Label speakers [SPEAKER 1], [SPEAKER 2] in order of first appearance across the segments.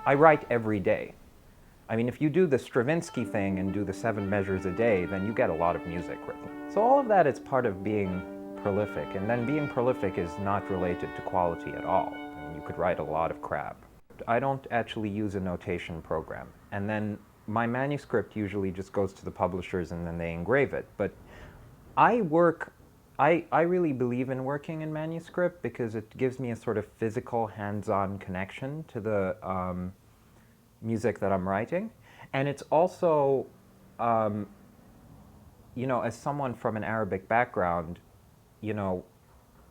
[SPEAKER 1] I write every day. I mean, if you do the Stravinsky thing and do the 7 measures a day, then you get a lot of music written. So all of that is part of being prolific, and then being prolific is not related to quality at all. I mean, you could write a lot of crap. I don't actually use a notation program, and then my manuscript usually just goes to the publishers and then they engrave it. But I really believe in working in manuscript because it gives me a sort of physical, hands-on connection to the music that I'm writing. And it's also, as someone from an Arabic background,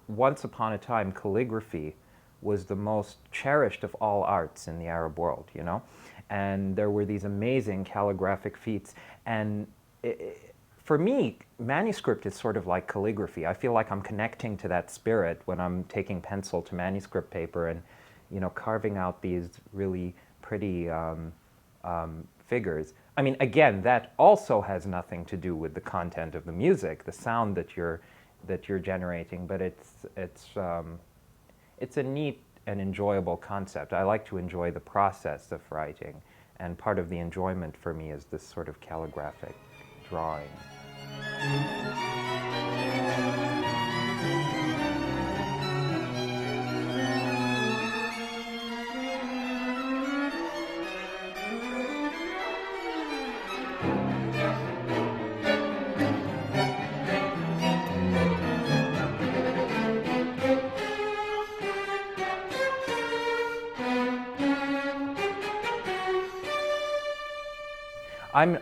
[SPEAKER 1] once upon a time, calligraphy was the most cherished of all arts in the Arab world, And there were these amazing calligraphic feats. And for me, manuscript is sort of like calligraphy. I feel like I'm connecting to that spirit when I'm taking pencil to manuscript paper and, carving out these really pretty figures. I mean, again, that also has nothing to do with the content of the music, the sound that you're generating, but it's a neat and enjoyable concept. I like to enjoy the process of writing, and part of the enjoyment for me is this sort of calligraphic drawing.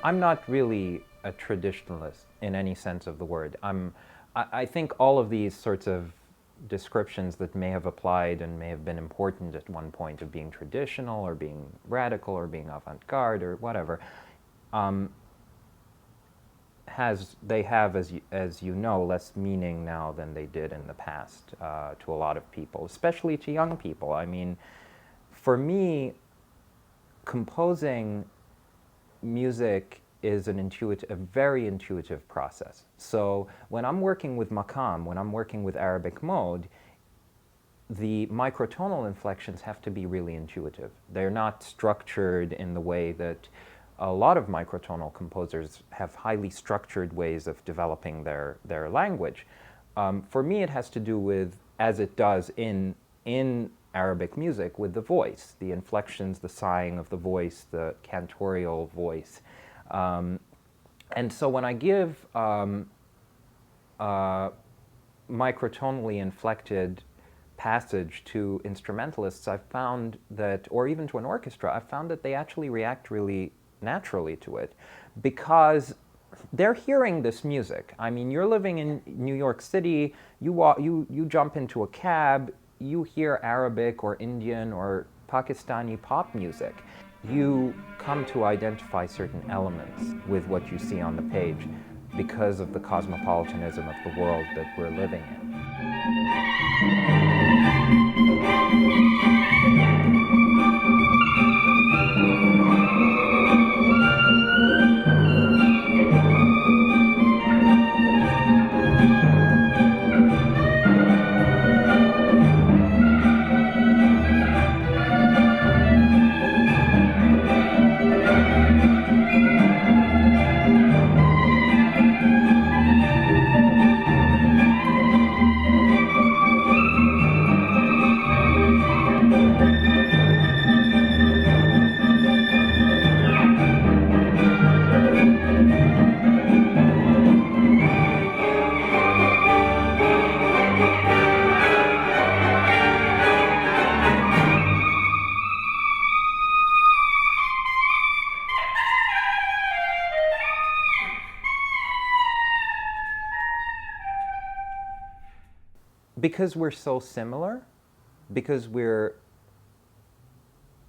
[SPEAKER 1] I'm not really a traditionalist in any sense of the word. I think all of these sorts of descriptions that may have applied and may have been important at one point of being traditional or being radical or being avant-garde or whatever, they have, as you know, less meaning now than they did in the past to a lot of people, especially to young people. I mean, for me, composing music is a very intuitive process. So when I'm working with maqam, when I'm working with Arabic mode, the microtonal inflections have to be really intuitive. They're not structured in the way that a lot of microtonal composers have highly structured ways of developing their language. For me, it has to do with, as it does in Arabic music, with the voice, the inflections, the sighing of the voice, the cantorial voice. And so when I give microtonally inflected passage to instrumentalists, I've found that, or even to an orchestra, I've found that they actually react really naturally to it because they're hearing this music. I mean, you're living in New York City, you jump into a cab, you hear Arabic or Indian or Pakistani pop music. You come to identify certain elements with what you see on the page because of the cosmopolitanism of the world that we're living in. Because we're so similar, because we're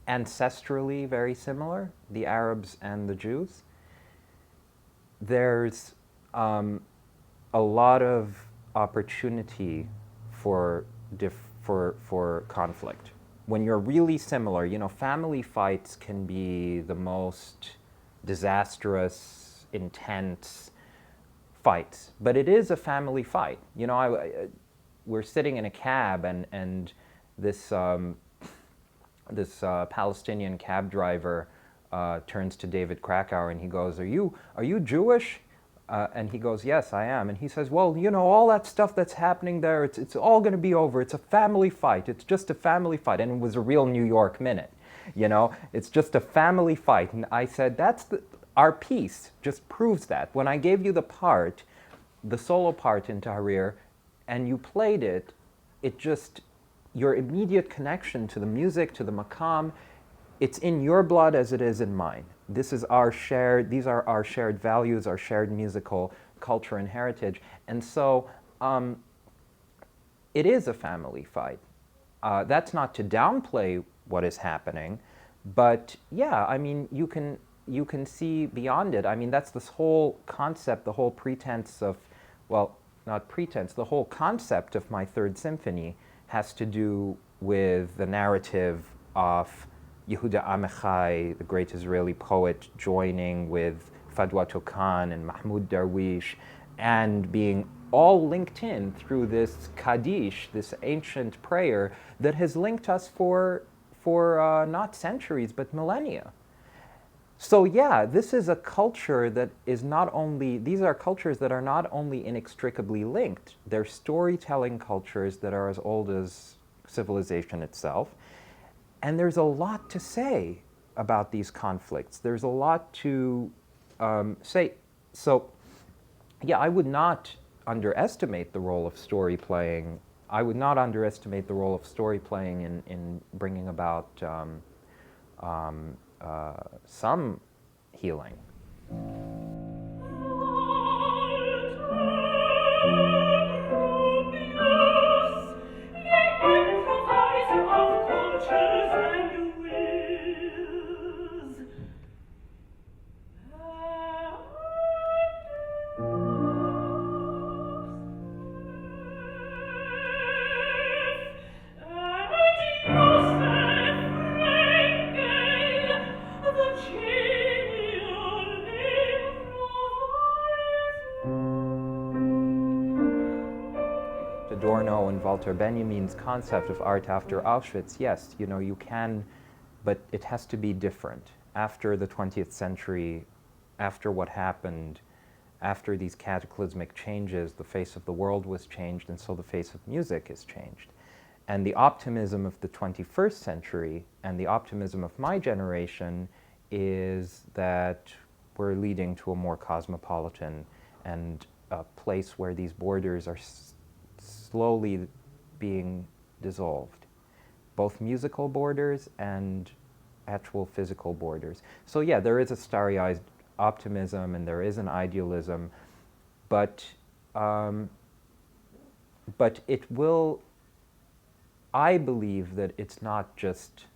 [SPEAKER 1] ancestrally very similar, the Arabs and the Jews, there's a lot of opportunity for conflict. When you're really similar, family fights can be the most disastrous, intense fights, but it is a family fight. We're sitting in a cab and this this Palestinian cab driver turns to David Krakauer and he goes, are you Jewish? And he goes, yes, I am. And he says, well, all that stuff that's happening there, it's all going to be over. It's a family fight. It's just a family fight. And it was a real New York minute. It's just a family fight. And I said, our piece just proves that. When I gave you the solo part in Tahrir, and you played it, your immediate connection to the music, to the maqam, it's in your blood as it is in mine. These are our shared values, our shared musical culture and heritage. And so it is a family fight. That's not to downplay what is happening, but yeah, I mean, you can see beyond it. I mean, that's this whole concept, the whole pretense of, well, not pretense, the whole concept of my Third Symphony has to do with the narrative of Yehuda Amichai, the great Israeli poet, joining with Fadwa Tuqan and Mahmoud Darwish, and being all linked in through this Kaddish, this ancient prayer that has linked us for not centuries, but millennia. So yeah, this is a culture that is these are cultures that are not only inextricably linked, they're storytelling cultures that are as old as civilization itself. And there's a lot to say about these conflicts. There's a lot to say. So yeah, I would not underestimate the role of story playing. I would not underestimate the role of story playing in bringing about some healing. Adorno and Walter Benjamin's concept of art after Auschwitz, yes, you can, but it has to be different. After the 20th century, after what happened, after these cataclysmic changes, the face of the world was changed, and so the face of music is changed. And the optimism of the 21st century and the optimism of my generation is that we're leading to a more cosmopolitan and a place where these borders are slowly being dissolved, both musical borders and actual physical borders. So yeah, there is a starry-eyed optimism and there is an idealism, but it will, I believe that it's not just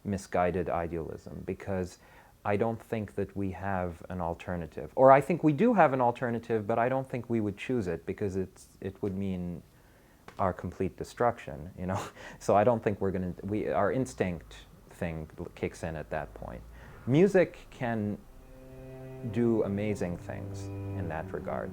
[SPEAKER 1] misguided idealism, because I don't think that we have an alternative. Or I think we do have an alternative, but I don't think we would choose it because it would mean our complete destruction, So I don't think our instinct thing kicks in at that point. Music can do amazing things in that regard.